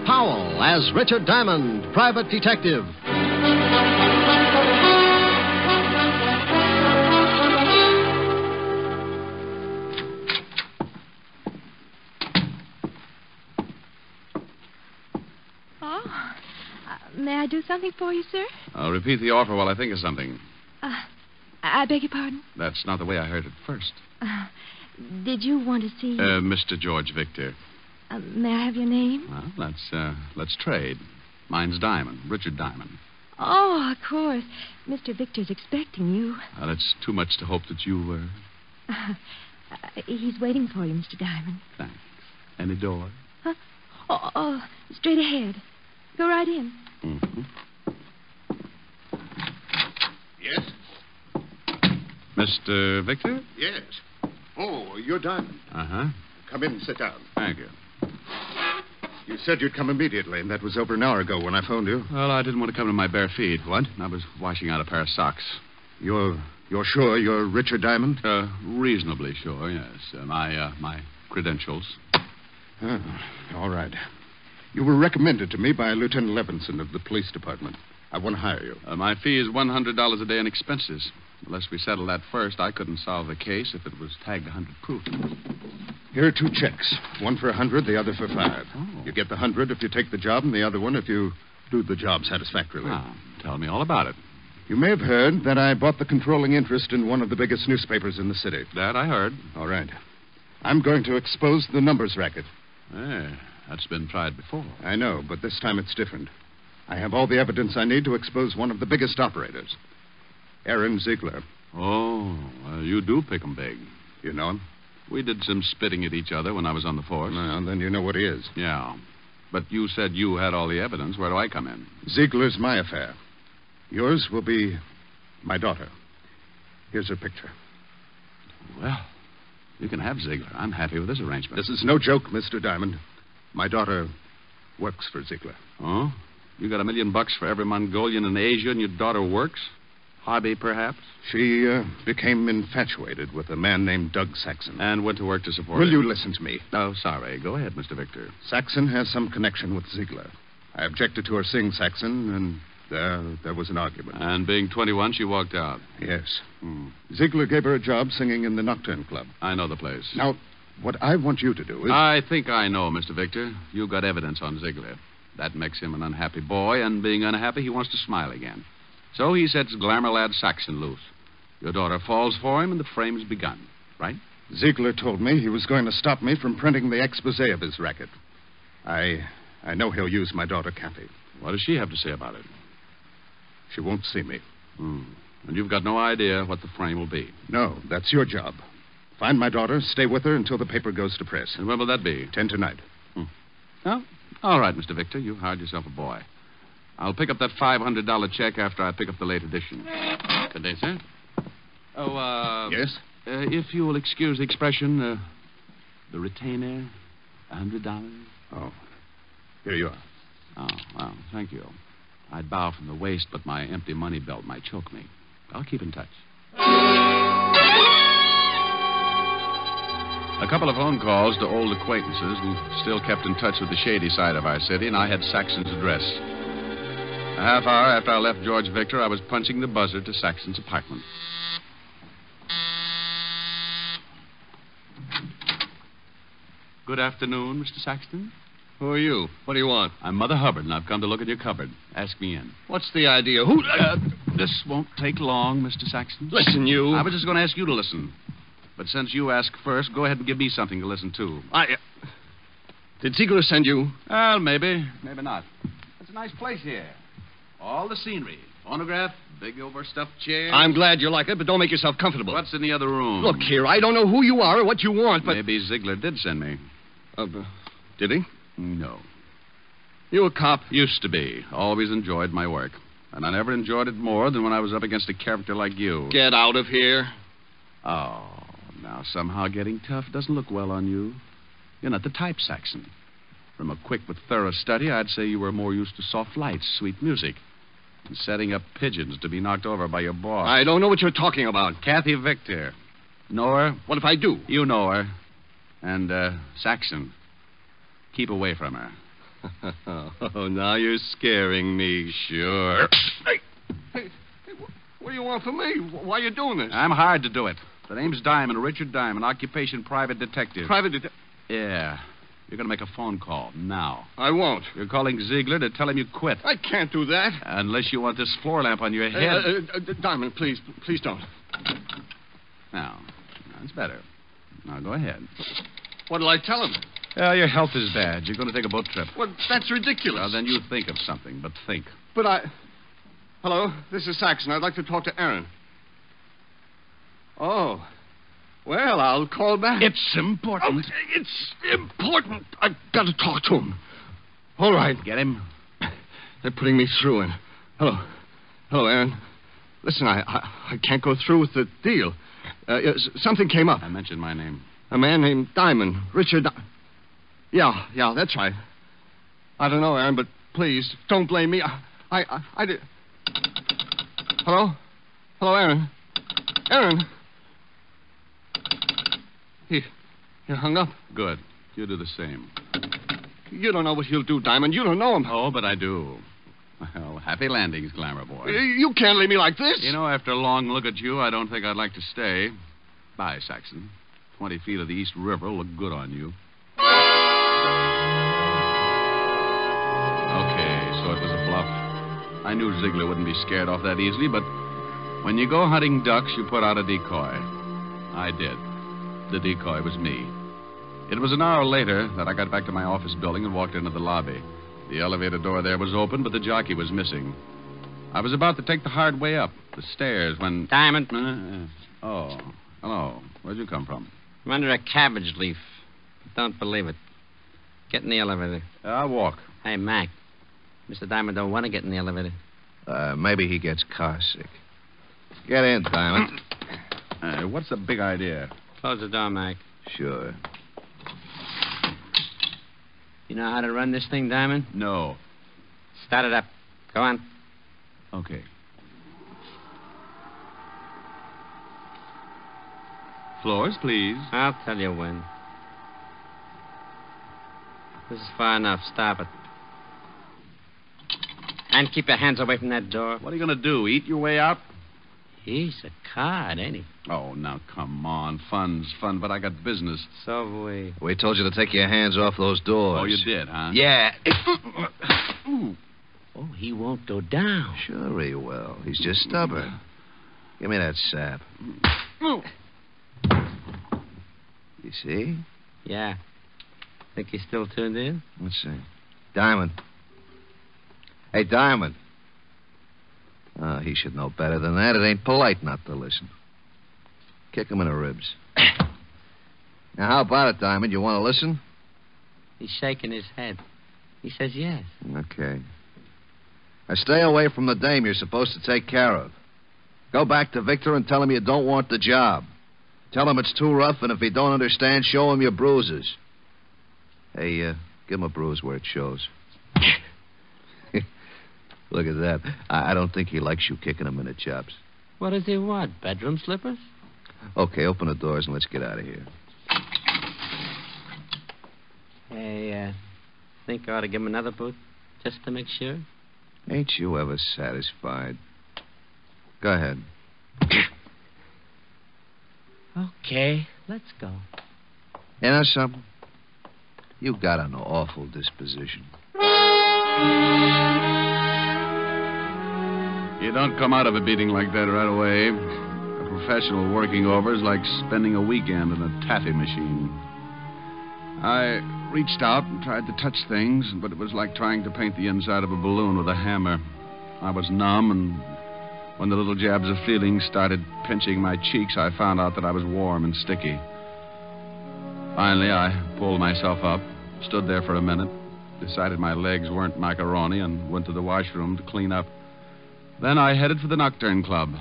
Powell as Richard Diamond, private detective. May I do something for you, sir? I'll repeat the offer while I think of something. I beg your pardon? That's not the way I heard it first. Did you want to see... Mr. George Victor. May I have your name? Well, let's trade. Mine's Diamond, Richard Diamond. Oh, of course. Mr. Victor's expecting you. Well, it's too much to hope that you were... He's waiting for you, Mr. Diamond. Thanks. Any door? Huh? Oh, straight ahead. Go right in. Mm-hmm. Yes? Mr. Victor? Yes. Oh, you're Diamond. Uh-huh. Come in and sit down. Thank you. You said you'd come immediately, and that was over an hour ago when I phoned you. Well, I didn't want to come to my bare feet. What? I was washing out a pair of socks. You're sure you're Richard Diamond? Reasonably sure, yes. My credentials. Oh, all right. You were recommended to me by Lieutenant Levinson of the police department. I want to hire you. My fee is $100 a day in expenses. Unless we settle that first, I couldn't solve the case if it was tagged 100 proof. Here are 2 checks. One for 100, the other for 5. Oh. You get the 100 if you take the job, and the other one if you do the job satisfactorily. Tell me all about it. You may have heard that I bought the controlling interest in one of the biggest newspapers in the city. That I heard. All right. I'm going to expose the numbers racket. That's been tried before. I know, but this time it's different. I have all the evidence I need to expose one of the biggest operators, Aaron Ziegler. Oh, you do pick 'em big. You know him? We did some spitting at each other when I was on the force. Well, then you know what he is. Yeah. But you said you had all the evidence. Where do I come in? Ziegler's my affair. Yours will be my daughter. Here's her picture. Well, you can have Ziegler. I'm happy with this arrangement. This is no joke, Mr. Diamond. My daughter works for Ziegler. Oh? You got $1 million for every Mongolian in Asia and your daughter works? Hobby, perhaps? She became infatuated with a man named Doug Saxon. And went to work to support Will him. you listen to me? Oh, sorry. Go ahead, Mr. Victor. Saxon has some connection with Ziegler. I objected to her seeing Saxon, and there was an argument. And being 21, she walked out. Yes. Ziegler gave her a job singing in the Nocturne Club. I know the place. Now, what I want you to do is... I think I know, Mr. Victor. You got evidence on Ziegler. That makes him an unhappy boy, and being unhappy, he wants to smile again. So he sets glamour lad Saxon loose. Your daughter falls for him, and the frame's begun, right? Ziegler told me he was going to stop me from printing the expose of his racket. I know he'll use my daughter, Kathy. What does she have to say about it? She won't see me. And you've got no idea what the frame will be? No, that's your job. Find my daughter, stay with her until the paper goes to press. And when will that be? 10 tonight. Oh, all right, Mr. Victor. You've hired yourself a boy. I'll pick up that $500 check after I pick up the late edition. Good day, sir. Oh, Yes? If you will excuse the expression, the retainer, $100. Oh, here you are. Oh, well, thank you. I'd bow from the waist, but my empty money belt might choke me. I'll keep in touch. A couple of phone calls to old acquaintances who still kept in touch with the shady side of our city, and I had Saxon's address. A half hour after I left George Victor, I was punching the buzzer to Saxon's apartment. Good afternoon, Mr. Saxton. Who are you? What do you want? I'm Mother Hubbard, and I've come to look in your cupboard. Ask me in. What's the idea? Who... This won't take long, Mr. Saxton. Listen, you... I was just going to ask you to listen. But since you asked first, go ahead and give me something to listen to. Did Ziegler send you? Well, maybe. Maybe not. It's a nice place here. All the scenery. Phonograph, big overstuffed chairs. I'm glad you like it, but don't make yourself comfortable. What's in the other room? Look here, I don't know who you are or what you want, but... Maybe Ziegler did send me. Did he? No. You a cop? Used to be. Always enjoyed my work. And I never enjoyed it more than when I was up against a character like you. Get out of here. Oh, now somehow getting tough doesn't look well on you. You're not the type, Saxon. From a quick but thorough study, I'd say you were more used to soft lights, sweet music, and setting up pigeons to be knocked over by your boss. I don't know what you're talking about. Kathy Victor. Know her? What if I do? You know her. And, Saxon. Keep away from her. Oh, now you're scaring me, sure. Hey, what do you want from me? Why are you doing this? I'm hired to do it. The name's Diamond, Richard Diamond, occupation private detective. Private detective? Yeah. You're going to make a phone call now. I won't. You're calling Ziegler to tell him you quit. I can't do that. Unless you want this floor lamp on your head. Diamond, please don't. Now, that's better. Now, go ahead. What'll I tell him? Your health is bad. You're going to take a boat trip. Well, that's ridiculous. Well, then you think of something, but think. But Hello, this is Saxon. I'd like to talk to Aaron. Oh. Well, I'll call back. It's important. Oh, it's important. I've got to talk to him. All right. Get him? They're putting me through in. Hello, Aaron. Listen, I can't go through with the deal. Something came up. I mentioned my name. A man named Diamond. Richard. Yeah, that's right. I don't know, Aaron, but please, don't blame me. I did. Hello, Aaron. Aaron. He hung up. Good. You do the same. You don't know what he'll do, Diamond. You don't know him. Oh, but I do. Well, happy landings, Glamour Boy. You can't leave me like this. You know, after a long look at you, I don't think I'd like to stay. Bye, Saxon. 20 feet of the East River will look good on you. Okay, so it was a bluff. I knew Ziegler wouldn't be scared off that easily, but when you go hunting ducks, you put out a decoy. I did. The decoy was me. It was an hour later that I got back to my office building and walked into the lobby. The elevator door there was open, but the jockey was missing. I was about to take the hard way up, the stairs, when... Diamond. Oh, hello. Where'd you come from? I'm under a cabbage leaf. Don't believe it. Get in the elevator. I'll walk. Hey, Mac. Mr. Diamond don't want to get in the elevator. Maybe he gets car sick. Get in, Diamond. What's the big idea? Close the door, Mac. Sure. You know how to run this thing, Diamond? No. Start it up. Go on. Okay. Floors, please. I'll tell you when. This is far enough. Stop it. And keep your hands away from that door. What are you going to do, eat your way out? He's a card, ain't he? Oh, now, come on. Fun's fun, but I got business. So have we. We told you to take your hands off those doors. Oh, you did, huh? Yeah. Oh, he won't go down. Sure he will. He's just stubborn. Give me that sap. You see? Yeah. Think he's still tuned in? Let's see. Diamond. Hey, Diamond. Oh, he should know better than that. It ain't polite not to listen. Kick him in the ribs. Now, how about it, Diamond? You want to listen? He's shaking his head. He says yes. Okay. Now, stay away from the dame you're supposed to take care of. Go back to Victor and tell him you don't want the job. Tell him it's too rough, and if he don't understand, show him your bruises. Hey, give him a bruise where it shows. Look at that. I don't think he likes you kicking him in the chops. What does he want? Bedroom slippers? Okay, open the doors and let's get out of here. Hey, think I ought to give him another boot, just to make sure? Ain't you ever satisfied? Go ahead. Okay, let's go. You know something? You got an awful disposition. You don't come out of a beating like that right away. A professional working over is like spending a weekend in a taffy machine. I reached out and tried to touch things, but it was like trying to paint the inside of a balloon with a hammer. I was numb, and when the little jabs of feeling started pinching my cheeks, I found out that I was warm and sticky. Finally, I pulled myself up, stood there for a minute, decided my legs weren't macaroni, and went to the washroom to clean up. Then I headed for the Nocturne Club.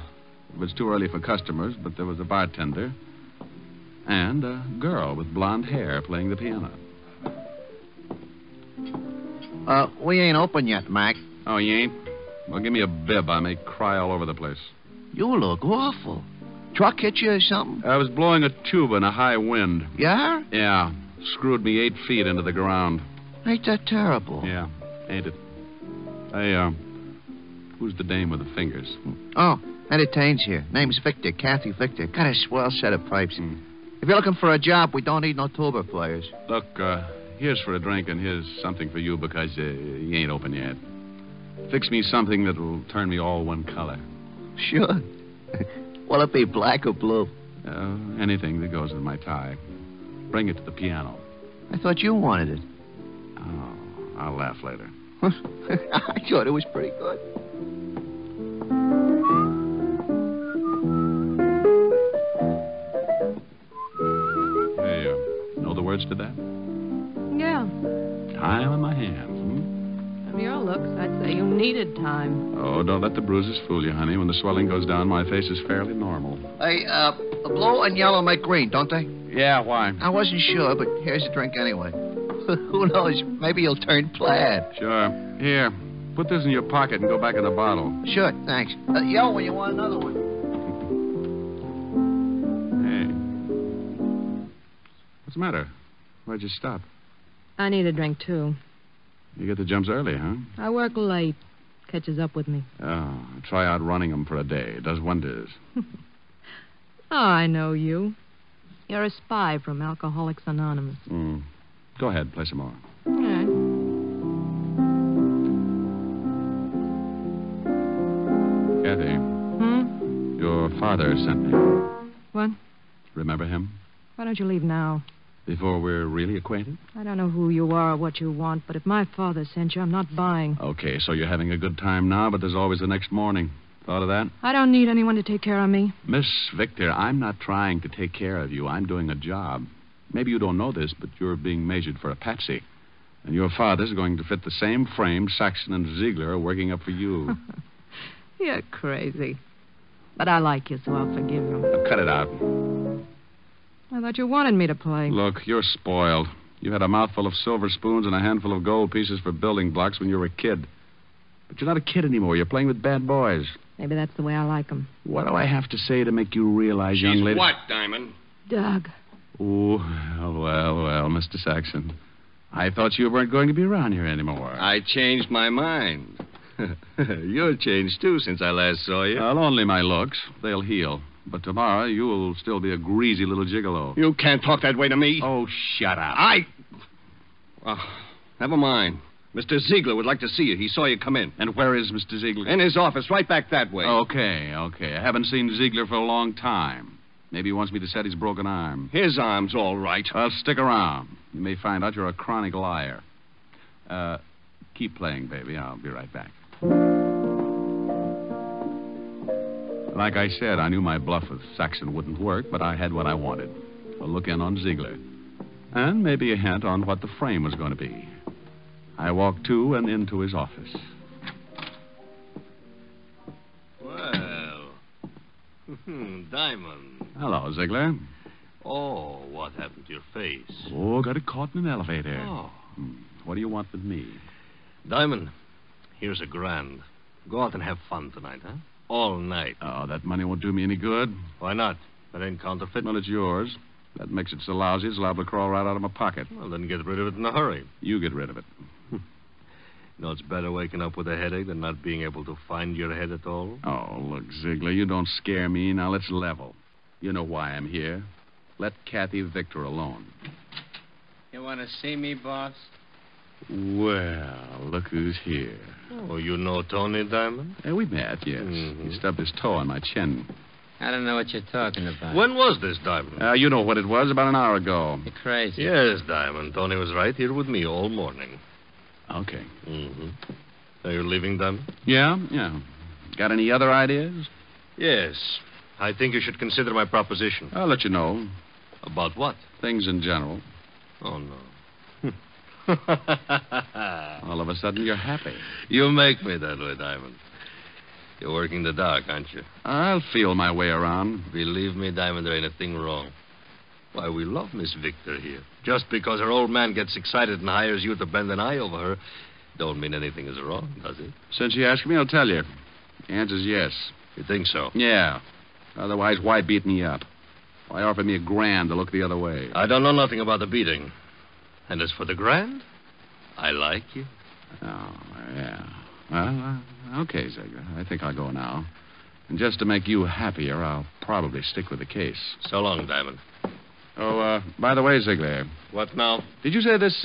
It was too early for customers, but there was a bartender and a girl with blonde hair playing the piano. We ain't open yet, Mac. Oh, you ain't? Well, give me a bib. I may cry all over the place. You look awful. Truck hit you or something? I was blowing a tuba in a high wind. Yeah? Yeah. Screwed me 8 feet into the ground. Ain't that terrible? Yeah, ain't it? Hey, who's the dame with the fingers? Oh, entertains here. Name's Victor, Kathy Victor. Got a swell set of pipes. If you're looking for a job, we don't need no tuba players. Look, here's for a drink and here's something for you because you ain't open yet. Fix me something that will turn me all one color. Sure. Will it be black or blue? Anything that goes with my tie. Bring it to the piano. I thought you wanted it. Oh, I'll laugh later. I thought it was pretty good. Hey, know the words to that? Yeah. Time in my hands. From your looks, I'd say you needed time. Oh, don't let the bruises fool you, honey. When the swelling goes down, my face is fairly normal. Hey, blue and yellow make green, don't they? Yeah, why? I wasn't sure, but here's a drink anyway. Who knows? Maybe you'll turn plaid. Sure. Here, put this in your pocket and go back in the bottle. Sure, thanks. Yell when you want another one. Hey. What's the matter? Why'd you stop? I need a drink, too. You get the jumps early, huh? I work late. Catches up with me. Oh, try out running them for a day. It does wonders. Oh, I know you. You're a spy from Alcoholics Anonymous. Go ahead, play some more. All right. Kathy. Your father sent me. What? Remember him? Why don't you leave now? Before we're really acquainted? I don't know who you are or what you want, but if my father sent you, I'm not buying. Okay, so you're having a good time now, but there's always the next morning. Thought of that? I don't need anyone to take care of me. Miss Victor, I'm not trying to take care of you. I'm doing a job. Maybe you don't know this, but you're being measured for a patsy. And your father's going to fit the same frame Saxon and Ziegler are working up for you. You're crazy. But I like you, so I'll forgive you. Now, cut it out. I thought you wanted me to play. Look, you're spoiled. You had a mouthful of silver spoons and a handful of gold pieces for building blocks when you were a kid. But you're not a kid anymore. You're playing with bad boys. Maybe that's the way I like them. What do I have to say to make you realize, young lady? What, Diamond? Doug. Oh, well, Mr. Saxon. I thought you weren't going to be around here anymore. I changed my mind. You're changed, too, since I last saw you. Well, only my looks. They'll heal. But tomorrow, you'll still be a greasy little gigolo. You can't talk that way to me. Oh, shut up. Never mind. Mr. Ziegler would like to see you. He saw you come in. And where is Mr. Ziegler? In his office, right back that way. Okay. I haven't seen Ziegler for a long time. Maybe he wants me to set his broken arm. His arm's all right. Well, stick around. You may find out you're a chronic liar. Keep playing, baby. I'll be right back. Like I said, I knew my bluff with Saxon wouldn't work, but I had what I wanted. A look in on Ziegler. And maybe a hint on what the frame was going to be. I walked to and into his office. Well, Diamond. Hello, Ziegler. Oh, what happened to your face? Oh, got it caught in an elevator. Oh. What do you want with me? Diamond, here's $1,000. Go out and have fun tonight, huh? All night. Oh, that money won't do me any good. Why not? That ain't counterfeit. Well, it's yours. That makes it so lousy it's liable to crawl right out of my pocket. Well, then get rid of it in a hurry. You get rid of it. You know, it's better waking up with a headache than not being able to find your head at all. Oh, look, Ziegler, you don't scare me. Now, let's level. You know why I'm here. Let Kathy Victor alone. You want to see me, boss? Well, look who's here. Oh, you know Tony, Diamond? We met, yes. Mm-hmm. He stubbed his toe on my chin. I don't know what you're talking about. When was this, Diamond? You know what it was, about an hour ago. You're crazy. Yes, Diamond. Tony was right here with me all morning. Okay. Mm-hmm. Are you leaving, Diamond? Yeah. Got any other ideas? Yes. I think you should consider my proposition. I'll let you know. About what? Things in general. Oh, no. All of a sudden, you're happy. You make me that way, Diamond. You're working the dark, aren't you? I'll feel my way around. Believe me, Diamond, there ain't a thing wrong. Why, we love Miss Victor here. Just because her old man gets excited and hires you to bend an eye over her, don't mean anything is wrong, does it? Since you asked me, I'll tell you. The answer's yes. You think so? Yeah. Otherwise, why beat me up? Why offer me $1,000 to look the other way? I don't know nothing about the beating. And as for the grand, I like you. Oh, yeah. Well, okay, Ziegler. I think I'll go now. And just to make you happier, I'll probably stick with the case. So long, Diamond. Oh, by the way, Ziegler, What now? did you say this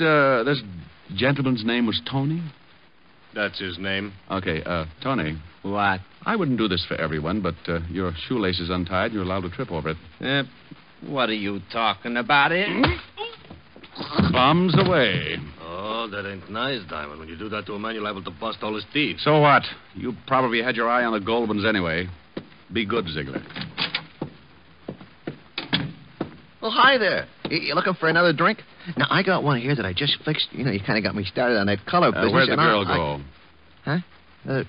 gentleman's name was Tony? That's his name. Okay, Tony. What? I wouldn't do this for everyone, but your shoelace is untied and you're allowed to trip over it. What are you talking about? Bombs away. Oh, that ain't nice, Diamond. When you do that to a man, you're liable to bust all his teeth. So what? You probably had your eye on the Goldmans anyway. Be good, Ziegler. Well, hi there. You looking for another drink? Now, I got one here that I just fixed. You know, you kind of got me started on that color business. Where'd the girl go? Huh?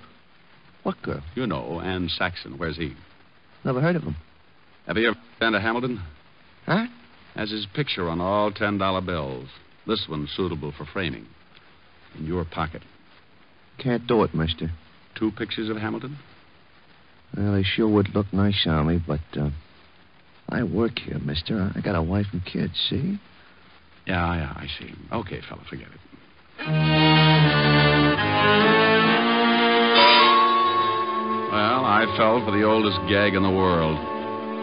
What girl? You know, Ann Saxon. Where's he? Never heard of him. Have you ever been to Hamilton? Huh? Has his picture on all $10 bills. This one's suitable for framing. In your pocket. Can't do it, mister. 2 pictures of Hamilton? Well, they sure would look nice on me, but I work here, mister. I got a wife and kids, see? Yeah, I see. Okay, fella, forget it. Well, I fell for the oldest gag in the world.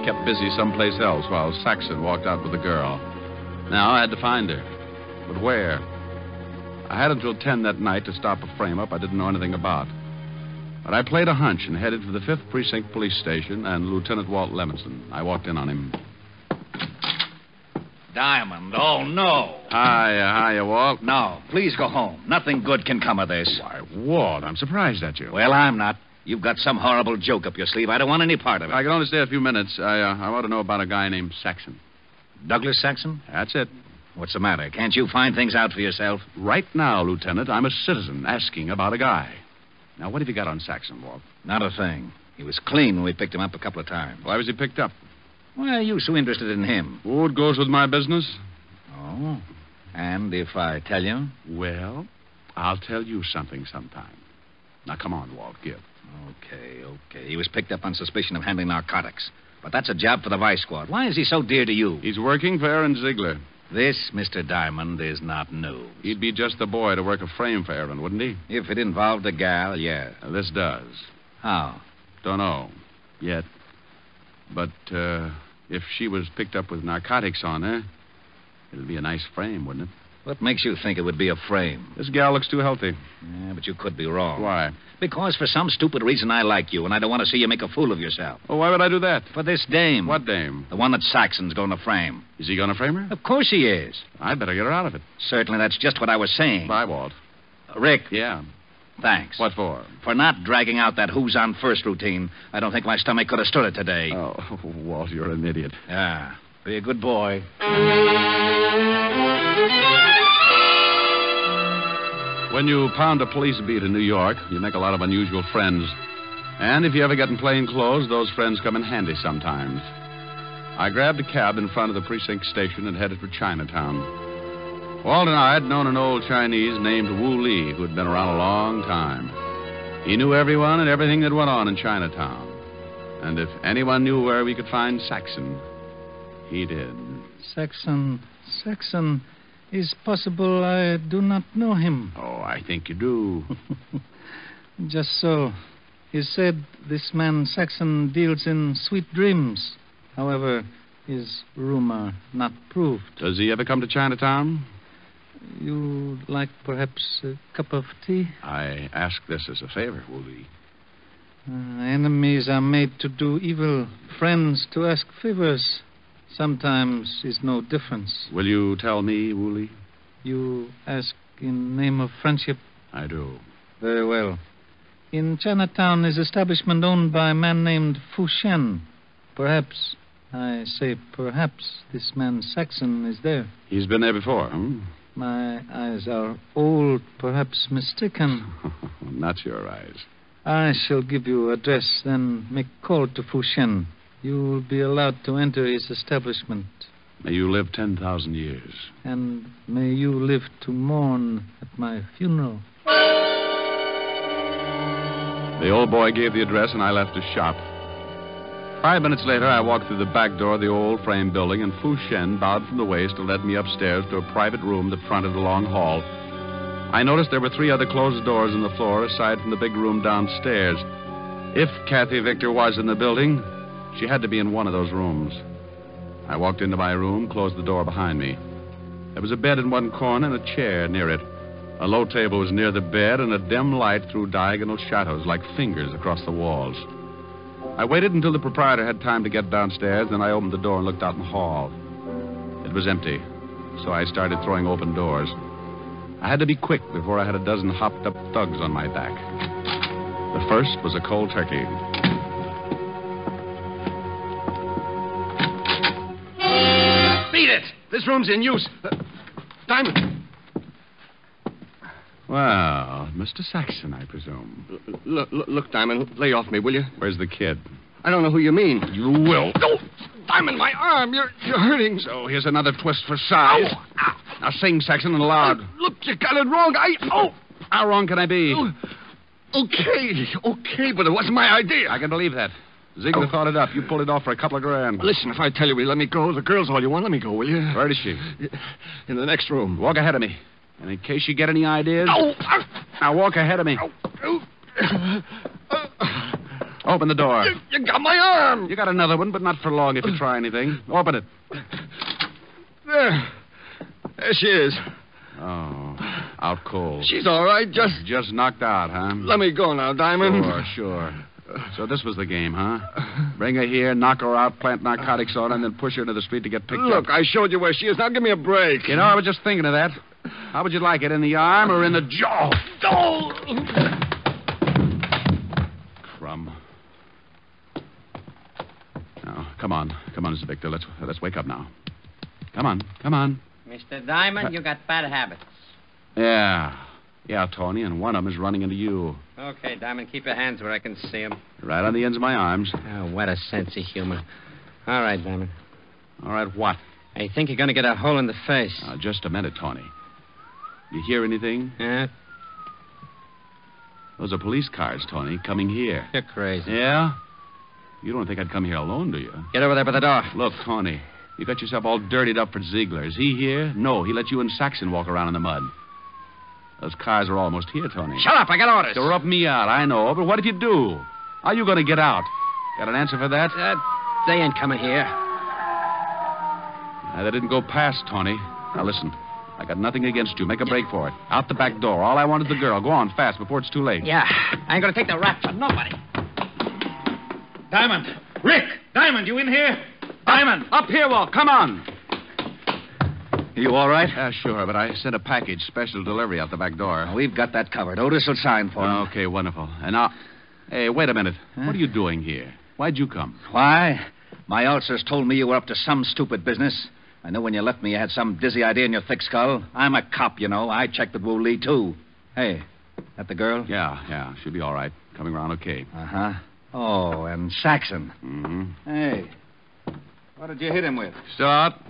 Kept busy someplace else while Saxon walked out with the girl. Now I had to find her. But where? I had until 10 that night to stop a frame-up I didn't know anything about. But I played a hunch and headed for the 5th Precinct Police Station and Lieutenant Walt Levinson. I walked in on him. Diamond, oh, no. Hiya, Walt. No, please go home. Nothing good can come of this. Why, Walt, I'm surprised at you. Well, I'm not. You've got some horrible joke up your sleeve. I don't want any part of it. I can only stay a few minutes. I want to know about a guy named Saxon. Douglas Saxon? That's it. What's the matter? Can't you find things out for yourself? Right now, Lieutenant, I'm a citizen asking about a guy. Now, what have you got on Saxon, Walt? Not a thing. He was clean when we picked him up a couple of times. Why was he picked up? Why are you so interested in him? Oh, it goes with my business. Oh. And if I tell you? Well, I'll tell you something sometime. Now, come on, Walt, give. Okay. He was picked up on suspicion of handling narcotics. But that's a job for the Vice Squad. Why is he so dear to you? He's working for Aaron Ziegler. This, Mr. Diamond, is not news. He'd be just the boy to work a frame for Aaron, wouldn't he? If it involved a gal, yeah. This does. How? Don't know. Yet. But, if she was picked up with narcotics on her, it'd be a nice frame, wouldn't it? What makes you think it would be a frame? This gal looks too healthy. Yeah, but you could be wrong. Why? Because for some stupid reason I like you, and I don't want to see you make a fool of yourself. Well, why would I do that? For this dame. What dame? The one that Saxon's going to frame. Is he going to frame her? Of course he is. I'd better get her out of it. Certainly, that's just what I was saying. Bye, Walt. Rick. Yeah. Thanks. What for? For not dragging out that who's on first routine. I don't think my stomach could have stood it today. Oh, Walt, you're an idiot. Yeah. Be a good boy. When you pound a police beat in New York, you make a lot of unusual friends. And if you ever get in plain clothes, those friends come in handy sometimes. I grabbed a cab in front of the precinct station and headed for Chinatown. Walt and I had known an old Chinese named Wu Li who had been around a long time. He knew everyone and everything that went on in Chinatown. And if anyone knew where we could find Saxon, he did. Saxon. Is possible I do not know him. Oh, I think you do. Just so. You said this man Saxon deals in sweet dreams. However, is rumor not proved. Does he ever come to Chinatown? You like perhaps a cup of tea? I ask this as a favor, Wu Li. Enemies are made to do evil. Friends to ask favors. Sometimes is no difference. Will you tell me, Wu Li? You ask in name of friendship? I do. Very well. In Chinatown is establishment owned by a man named Fu Shen. Perhaps, I say perhaps, this man Saxon is there. He's been there before, hmm? My eyes are old, perhaps mistaken. Not your eyes. I shall give you address, then make call to Fu Shen. You will be allowed to enter his establishment. May you live 10,000 years. And may you live to mourn at my funeral. The old boy gave the address, and I left his shop. 5 minutes later, I walked through the back door of the old frame building, and Fu Shen bowed from the waist to let me upstairs to a private room that fronted a long hall. I noticed there were 3 other closed doors in the floor aside from the big room downstairs. If Kathy Victor was in the building, she had to be in one of those rooms. I walked into my room, closed the door behind me. There was a bed in one corner and a chair near it. A low table was near the bed, and a dim light threw diagonal shadows like fingers across the walls. I waited until the proprietor had time to get downstairs, then I opened the door and looked out in the hall. It was empty, so I started throwing open doors. I had to be quick before I had a dozen hopped-up thugs on my back. The first was a cold turkey. Beat it! This room's in use. Diamond. Well, Mr. Saxon, I presume. Look, Diamond, lay off me, will you? Where's the kid? I don't know who you mean. You will. No! Diamond, my arm! You're hurting. So here's another twist for size. Ow. Now sing, Saxon, and loud. Look, you got it wrong. How wrong can I be? Okay, but it wasn't my idea. I can believe that. Ziegler thought it up. You pulled it off for a couple of grand. Listen, if I tell you we let me go, the girl's all you want, let me go, will you? Where is she? In the next room. Walk ahead of me. And in case you get any ideas... Now walk ahead of me. Open the door. You got my arm. You got another one, but not for long if you try anything. Open it. There she is. Oh, out cold. She's all right, Just knocked out, huh? Let me go now, Diamond. Sure. So this was the game, huh? Bring her here, knock her out, plant narcotics on her, and then push her into the street to get picked up. Look, I showed you where she is. Now give me a break. You know, I was just thinking of that. How would you like it, in the arm or in the jaw? Crumb. Now, come on, Mr. Victor. Let's wake up now. Come on. Mr. Diamond, you got bad habits. Yeah, Tony, and one of them is running into you. Okay, Diamond, keep your hands where I can see them. Right on the ends of my arms. Oh, what a sense of humor. All right, Diamond. All right, what? I think you're going to get a hole in the face. Just a minute, Tony. You hear anything? Yeah? Those are police cars, Tony, coming here. You're crazy. Yeah? You don't think I'd come here alone, do you? Get over there by the door. Look, Tony, you got yourself all dirtied up for Ziegler. Is he here? No, he let you and Saxon walk around in the mud. Those cars are almost here, Tony. Shut up, I got orders. They'll rub me out, I know, but what if you do? How are you going to get out? Got an answer for that? They ain't coming here. They didn't go past, Tony. Now, listen. I got nothing against you. Make a break for it. Out the back door. All I want is the girl. Go on, fast, before it's too late. Yeah, I ain't going to take the rap from nobody. Diamond! Rick! Diamond, you in here? Diamond! Up here, Walt. Come on. You all right? Sure, but I sent a package, special delivery, out the back door. We've got that covered. Otis will sign for him. Okay, wonderful. And now... Hey, wait a minute. Huh? What are you doing here? Why'd you come? Why? My ulcers told me you were up to some stupid business. I knew when you left me you had some dizzy idea in your thick skull. I'm a cop, you know. I checked with Wu Lee, too. Hey, that the girl? Yeah. She'll be all right. Coming around okay. Uh-huh. Oh, and Saxon. Mm-hmm. Hey, what did you hit him with? Stop.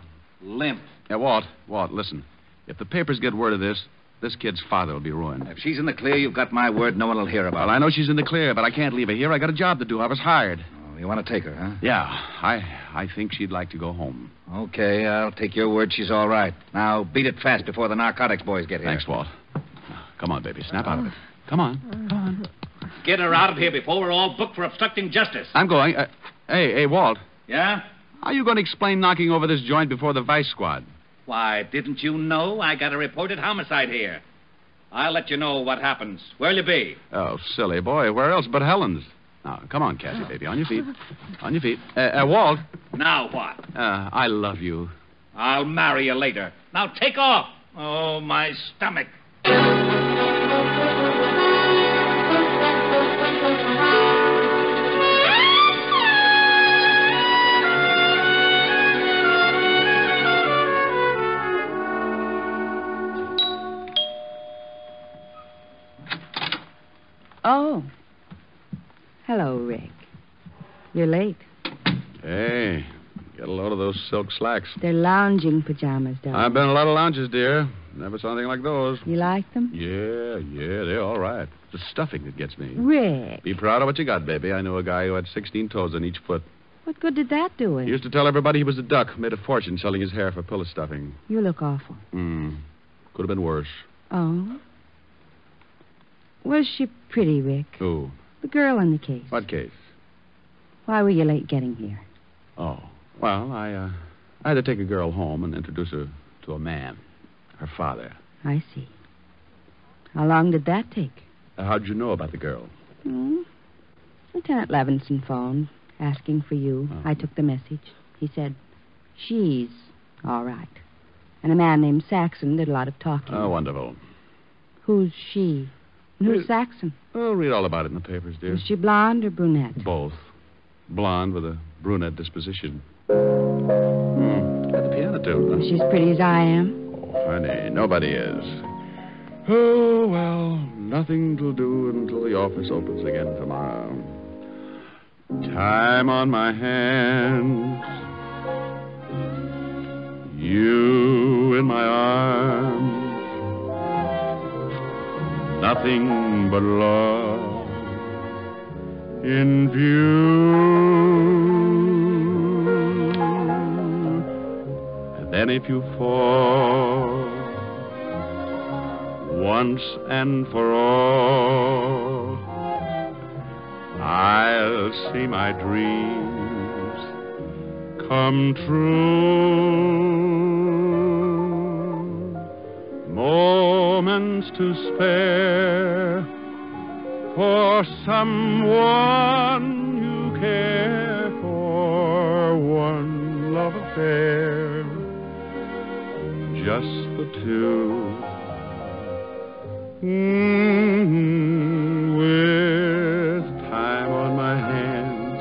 Limp. Yeah, Walt, listen. If the papers get word of this kid's father will be ruined. If she's in the clear, you've got my word no one will hear about it. Well, I know she's in the clear, but I can't leave her here. I got a job to do. I was hired. Oh, you want to take her, huh? Yeah, I think she'd like to go home. Okay, I'll take your word she's all right. Now, beat it fast before the narcotics boys get here. Thanks, Walt. Come on, baby. Snap out of it. Come on. Get her out of here before we're all booked for obstructing justice. I'm going. Hey, Walt. Yeah? How are you going to explain knocking over this joint before the vice squad? Why, didn't you know I got a reported homicide here? I'll let you know what happens. Where'll you be? Oh, silly boy. Where else but Helen's? Now, come on, Cassie, baby. On your feet. On your feet. Walt. Now what? I love you. I'll marry you later. Now take off. Oh, my stomach. Oh. Hello, Rick. You're late. Hey, get a load of those silk slacks. They're lounging pajamas, darling. I've been in a lot of lounges, dear. Never saw anything like those. You like them? Yeah, they're all right. It's the stuffing that gets me. Rick. Be proud of what you got, baby. I knew a guy who had 16 toes on each foot. What good did that do him? He used to tell everybody he was a duck, made a fortune selling his hair for pillow stuffing. You look awful. Could have been worse. Oh? Was she pretty, Rick? Who? The girl in the case. What case? Why were you late getting here? Oh, well, I had to take a girl home and introduce her to a man, her father. I see. How long did that take? How'd you know about the girl? Lieutenant Levinson phoned, asking for you. Oh. I took the message. He said, she's all right. And a man named Saxon did a lot of talking. Oh, wonderful. Who's she? And who's Saxon? Oh, read all about it in the papers, dear. Is she blonde or brunette? Both. Blonde with a brunette disposition. Got the piano too, huh? She's pretty as I am. Oh, honey, nobody is. Oh, well, nothing to do until the office opens again tomorrow. Time on my hands. You in my arms. Nothing but love in view. And then if you fall once and for all, I'll see my dreams come true. Moments to spare for someone you care for. One love affair, just the two. With time on my hands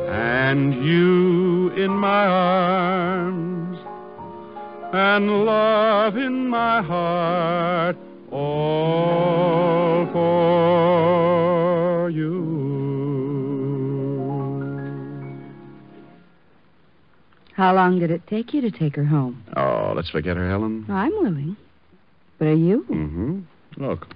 and you in my arms and love in my heart, all for you. How long did it take you to take her home? Oh, let's forget her, Helen. I'm willing. But are you? Mm-hmm. Look.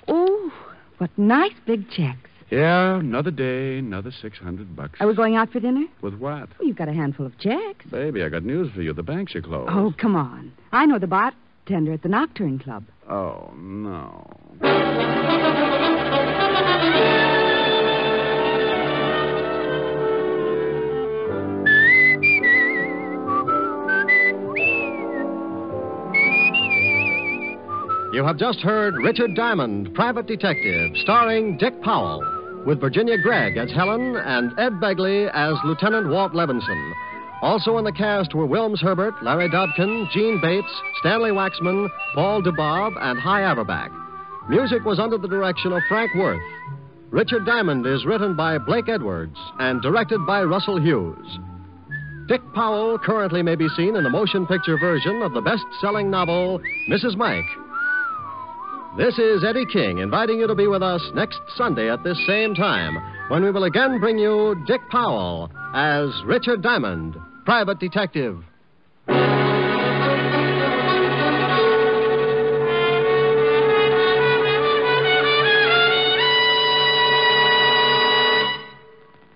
Oh, what nice big checks. Yeah, another day, another $600. Are we going out for dinner? With what? Well, you've got a handful of checks. Baby, I got news for you. The banks are closed. Oh, come on. I know the bartender at the Nocturne Club. Oh, no. You have just heard Richard Diamond, Private Detective, starring Dick Powell, with Virginia Gregg as Helen and Ed Begley as Lieutenant Walt Levinson. Also in the cast were Wilms Herbert, Larry Dobkin, Gene Bates, Stanley Waxman, Paul DeBob, and Hy Averback. Music was under the direction of Frank Worth. Richard Diamond is written by Blake Edwards and directed by Russell Hughes. Dick Powell currently may be seen in the motion picture version of the best-selling novel, Mrs. Mike. This is Eddie King inviting you to be with us next Sunday at this same time when we will again bring you Dick Powell as Richard Diamond, Private Detective.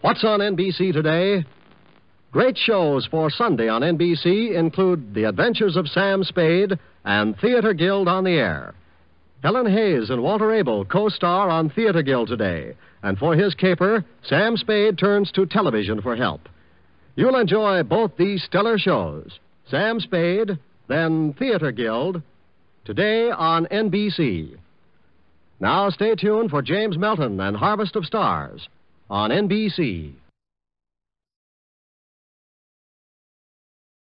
What's on NBC today? Great shows for Sunday on NBC include The Adventures of Sam Spade and Theater Guild on the Air. Helen Hayes and Walter Abel co-star on Theater Guild today, and for his caper, Sam Spade turns to television for help. You'll enjoy both these stellar shows, Sam Spade, then Theater Guild, today on NBC. Now stay tuned for James Melton and Harvest of Stars on NBC.